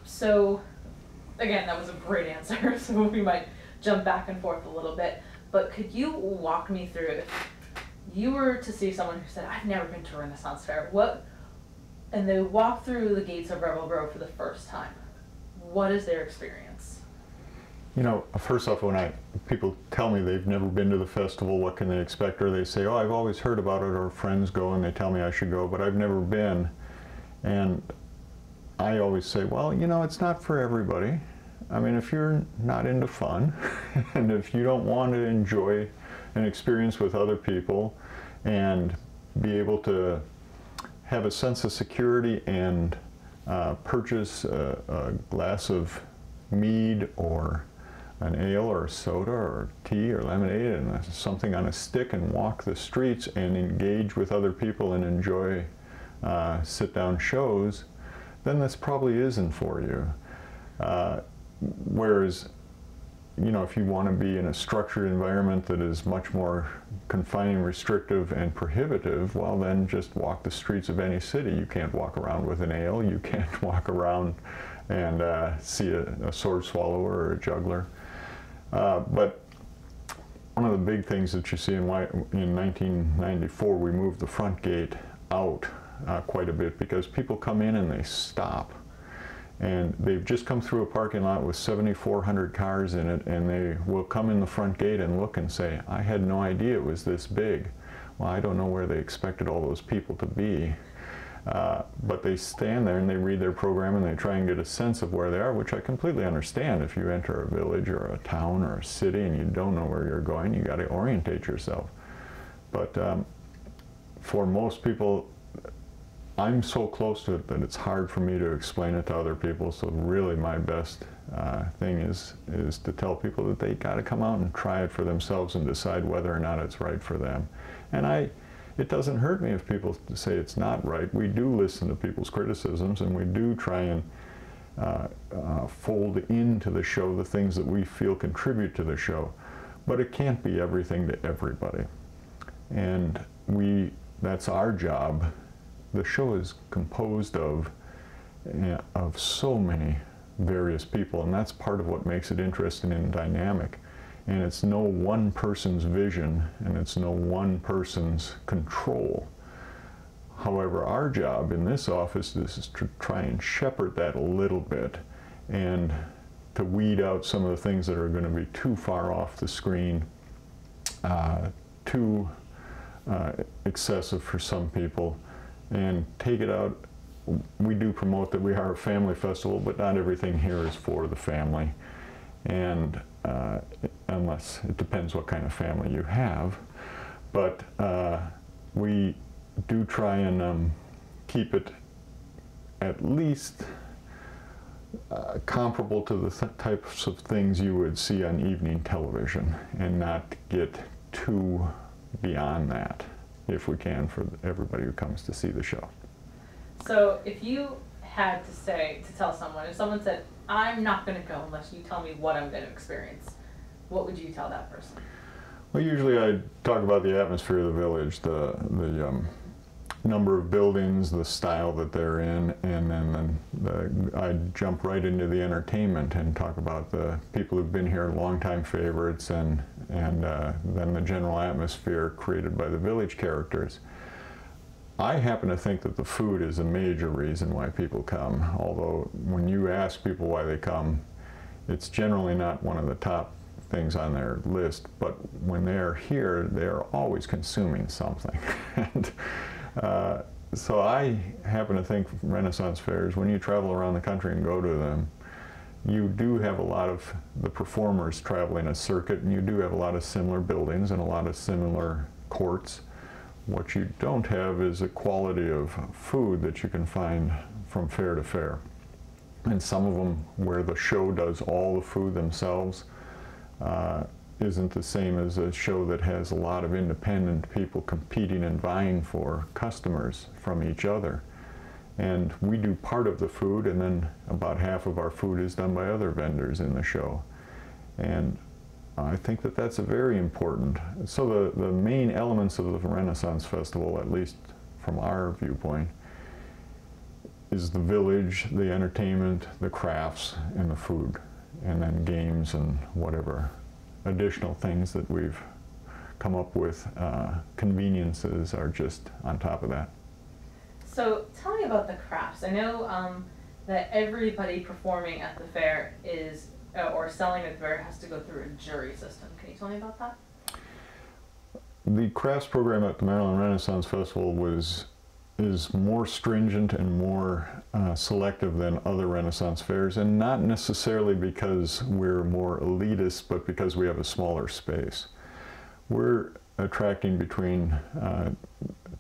So, again, that was a great answer, so we might jump back and forth a little bit. But could you walk me through, if you were to see someone who said, I've never been to a Renaissance Fair, and they walk through the gates of Rebel Grove for the first time, what is their experience? You know, first off, when people tell me they've never been to the festival, what can they expect? Or they say, oh, I've always heard about it, or friends go and they tell me I should go, but I've never been. And I always say, well, you know, it's not for everybody. I mean, if you're not into fun, and if you don't want to enjoy an experience with other people, and be able to have a sense of security and purchase a glass of mead or an ale or a soda or tea or lemonade and something on a stick and walk the streets and engage with other people and enjoy sit-down shows, then this probably isn't for you. Whereas, you know, if you want to be in a structured environment that is much more confining, restrictive, and prohibitive, well, then just walk the streets of any city. You can't walk around with an ale. You can't walk around and see a sword swallower or a juggler. But one of the big things that you see in 1994, we moved the front gate out quite a bit because people come in and they stop. And they've just come through a parking lot with 7,400 cars in it, and they will come in the front gate and look and say, I had no idea it was this big. Well, I don't know where they expected all those people to be. But they stand there and they read their program and they try and get a sense of where they are, which I completely understand. If you enter a village or a town or a city and you don't know where you're going, you got to orientate yourself. But for most people, I'm so close to it that it's hard for me to explain it to other people. So really my best thing is to tell people that they got to come out and try it for themselves and decide whether or not it's right for them. And it doesn't hurt me if people say it's not right. We do listen to people's criticisms, and we do try and fold into the show the things that we feel contribute to the show. But it can't be everything to everybody. And that's our job. The show is composed of so many various people, and that's part of what makes it interesting and dynamic. And it's no one person's vision, and it's no one person's control. However, our job in this office is to try and shepherd that a little bit and to weed out some of the things that are going to be too far off the screen, too excessive for some people, and take it out. We do promote that we are a family festival, but not everything here is for the family. And unless it depends what kind of family you have. But we do try and keep it at least comparable to the types of things you would see on evening television, and not get too beyond that, if we can, for everybody who comes to see the show. So if you had to tell someone, if someone said, I'm not going to go unless you tell me what I'm going to experience, what would you tell that person? Well, usually I talk about the atmosphere of the village, the number of buildings, the style that they're in, and then I jump right into the entertainment and talk about the people who've been here, longtime favorites, and then the general atmosphere created by the village characters. I happen to think that the food is a major reason why people come, although when you ask people why they come, it's generally not one of the top things on their list, but when they're here, they're always consuming something. And so I happen to think Renaissance fairs, when you travel around the country and go to them, you do have a lot of the performers traveling a circuit, and you do have a lot of similar buildings and a lot of similar courts. What you don't have is a quality of food that you can find from fair to fair. And some of them, where the show does all the food themselves, isn't the same as a show that has a lot of independent people competing and vying for customers from each other. And we do part of the food, and then about half of our food is done by other vendors in the show. And I think that that's a very important. So the main elements of the Renaissance Festival, at least from our viewpoint, is the village, the entertainment, the crafts, and the food, and then games and whatever additional things that we've come up with. Conveniences are just on top of that. So tell me about the crafts. I know that everybody performing at the fair is, or selling at the fair, has to go through a jury system. Can you tell me about that? The crafts program at the Maryland Renaissance Festival is more stringent and more selective than other Renaissance fairs, and not necessarily because we're more elitist, but because we have a smaller space. We're attracting between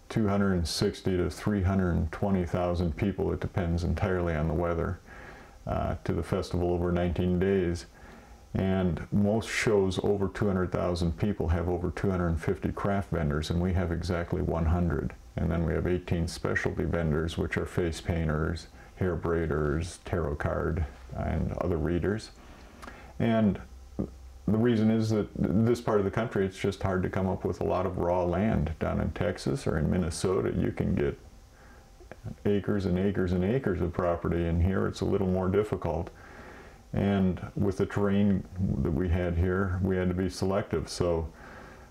260 to 320,000 people, it depends entirely on the weather, to the festival over 19 days. And most shows over 200,000 people have over 250 craft vendors, and we have exactly 100. And then we have 18 specialty vendors, which are face painters, hair braiders, tarot card, and other readers. And the reason is that this part of the country, it's just hard to come up with a lot of raw land. Down in Texas or in Minnesota, you can get acres and acres and acres of property, and here it's a little more difficult. And with the terrain that we had here, we had to be selective. So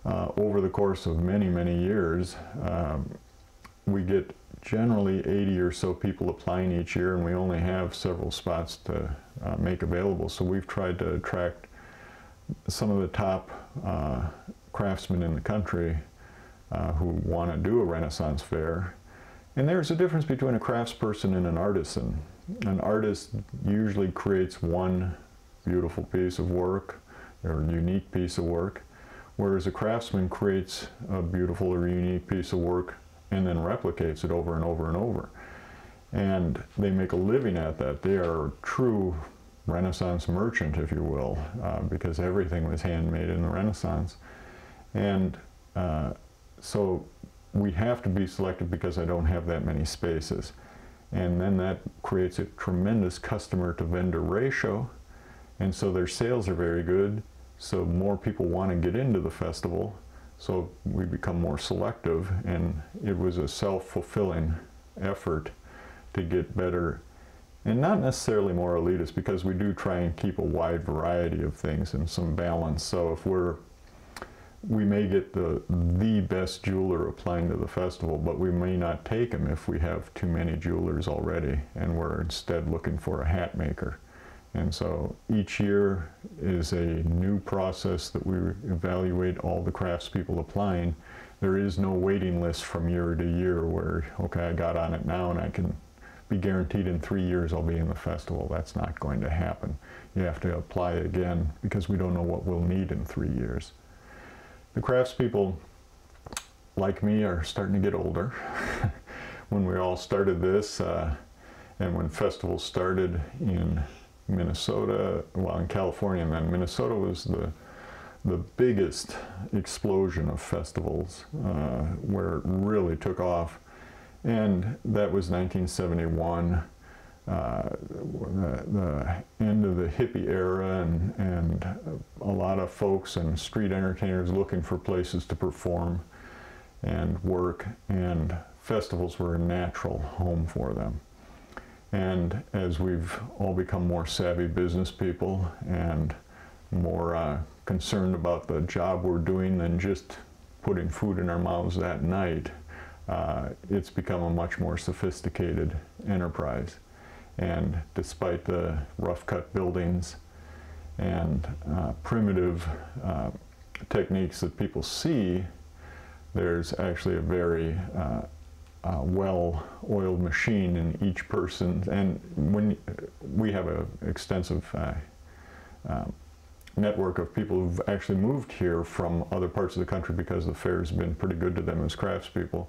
over the course of many, many years, we get generally 80 or so people applying each year, and we only have several spots to make available. So we've tried to attract some of the top craftsmen in the country who want to do a Renaissance fair. And there's a difference between a craftsperson and an artisan. An artist usually creates one beautiful piece of work or unique piece of work, whereas a craftsman creates a beautiful or unique piece of work and then replicates it over and over and over. And they make a living at that. They are a true Renaissance merchant, if you will, because everything was handmade in the Renaissance. And so we have to be selective because I don't have that many spaces. And then that creates a tremendous customer to vendor ratio, and so their sales are very good, so more people want to get into the festival, so we become more selective, and it was a self-fulfilling effort to get better, and not necessarily more elitist, because we do try and keep a wide variety of things and some balance. So if we may get the best jeweler applying to the festival, but we may not take him if we have too many jewelers already, and we're instead looking for a hat maker. And so each year is a new process that we evaluate all the craftspeople applying. There is no waiting list from year to year where, okay, I got on it now and I can be guaranteed in 3 years I'll be in the festival. That's not going to happen. You have to apply again because we don't know what we'll need in 3 years. The craftspeople, like me, are starting to get older. When we all started this, and when festivals started in Minnesota, well, in California, and then Minnesota was the biggest explosion of festivals, where it really took off. And that was 1971. The end of the hippie era, and a lot of folks and street entertainers looking for places to perform and work, and festivals were a natural home for them. And as we've all become more savvy business people and more concerned about the job we're doing than just putting food in our mouths that night, it's become a much more sophisticated enterprise. And despite the rough-cut buildings and primitive techniques that people see, there's actually a very well-oiled machine in each person. And when we have an extensive network of people who've actually moved here from other parts of the country because the fair's been pretty good to them as craftspeople.